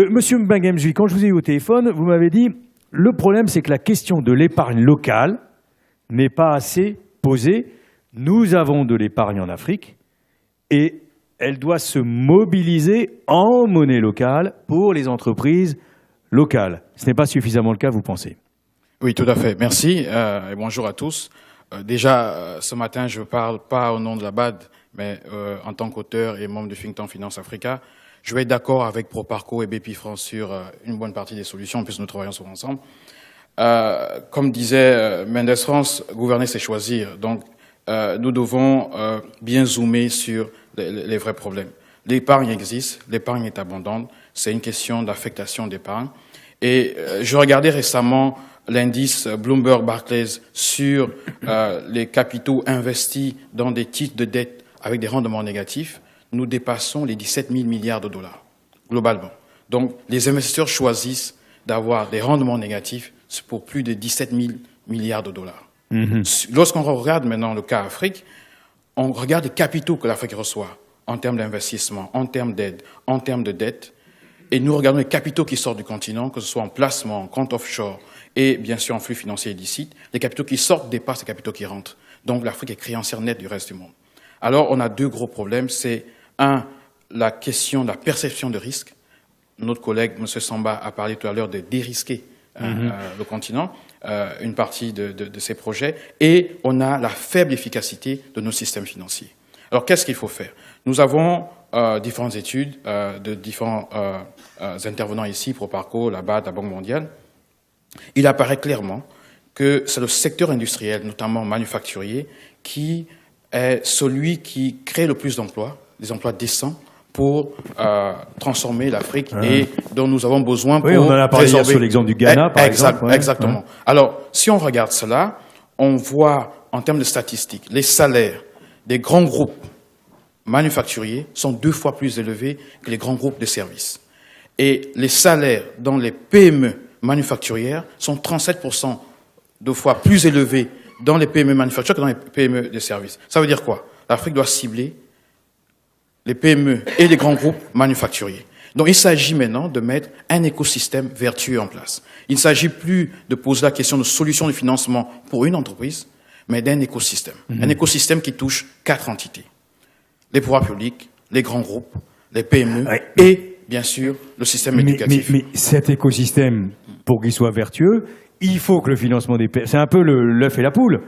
Monsieur Mbengue-Mjwi, quand je vous ai eu au téléphone, vous m'avez dit le problème, c'est que la question de l'épargne locale n'est pas assez posée. Nous avons de l'épargne en Afrique et elle doit se mobiliser en monnaie locale pour les entreprises locales. Ce n'est pas suffisamment le cas, vous pensez? Oui, tout à fait. Merci et bonjour à tous. Déjà, ce matin, je ne parle pas au nom de la BAD, mais en tant qu'auteur et membre du think tank Finance Africa. Je vais être d'accord avec Proparco et Bpifrance sur une bonne partie des solutions, puisque nous travaillons souvent ensemble. Comme disait Mendes France, gouverner, c'est choisir. Donc, nous devons bien zoomer sur les vrais problèmes. L'épargne existe, l'épargne est abondante, c'est une question d'affectation d'épargne. Et je regardais récemment l'indice Bloomberg Barclays sur les capitaux investis dans des titres de dette avec des rendements négatifs. Nous dépassons les 17 000 milliards de dollars, globalement. Donc, les investisseurs choisissent d'avoir des rendements négatifs pour plus de 17 000 milliards de dollars. Lorsqu'on regarde maintenant le cas Afrique, on regarde les capitaux que l'Afrique reçoit en termes d'investissement, en termes d'aide, en termes de dette, et nous regardons les capitaux qui sortent du continent, que ce soit en placement, en compte offshore, et bien sûr en flux financier illicite. Les capitaux qui sortent dépassent les capitaux qui rentrent. Donc, l'Afrique est créancière nette du reste du monde. Alors, on a deux gros problèmes. C'est la question de la perception de risque. Notre collègue, M. Samba, a parlé tout à l'heure de dérisquer le continent, une partie de ces projets. Et on a la faible efficacité de nos systèmes financiers. Alors, qu'est-ce qu'il faut faire? Nous avons différentes études de différents intervenants ici, Proparco, la BAD, la Banque mondiale. Il apparaît clairement que c'est le secteur industriel, notamment manufacturier, qui est celui qui crée le plus d'emplois, des emplois décents, pour transformer l'Afrique et dont nous avons besoin pour on en a parlé hier résorber. sur l'exemple du Ghana, par exemple. Exactement. Alors, si on regarde cela, on voit, en termes de statistiques, les salaires des grands groupes manufacturiers sont 2 fois plus élevés que les grands groupes de services. Et les salaires dans les PME manufacturières sont 37% de fois plus élevés dans les PME manufacturières que dans les PME de services. Ça veut dire quoi? L'Afrique doit cibler les PME et les grands groupes manufacturiers. Donc, il s'agit maintenant de mettre un écosystème vertueux en place. Il ne s'agit plus de poser la question de solution de financement pour une entreprise, mais d'un écosystème. Un écosystème qui touche 4 entités. Les pouvoirs publics, les grands groupes, les PME et, bien sûr, le système éducatif. Mais cet écosystème, pour qu'il soit vertueux, il faut que le financement des PME... C'est un peu l'œuf et la poule.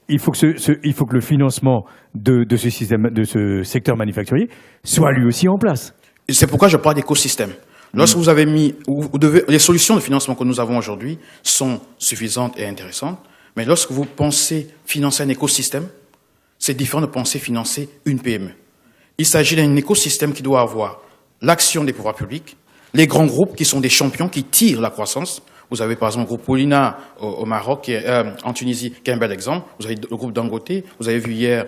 Il faut que le financement de ce système, de ce secteur manufacturier soit lui aussi en place. Et c'est pourquoi je parle d'écosystème. Lorsque vous avez les solutions de financement que nous avons aujourd'hui sont suffisantes et intéressantes, mais lorsque vous pensez financer un écosystème, c'est différent de penser financer une PME. Il s'agit d'un écosystème qui doit avoir l'action des pouvoirs publics, les grands groupes qui sont des champions qui tirent la croissance. Vous avez par exemple le groupe Paulina au Maroc, en Tunisie, qui est un bel exemple. Vous avez le groupe Dangote, vous avez vu hier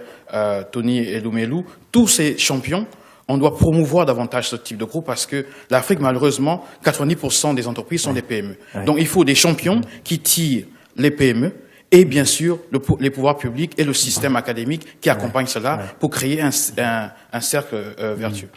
Tony Eloumelou. Tous ces champions, on doit promouvoir davantage ce type de groupe parce que l'Afrique, malheureusement, 90% des entreprises sont des PME. Donc il faut des champions qui tirent les PME et bien sûr les pouvoirs publics et le système académique qui accompagnent cela pour créer un cercle vertueux.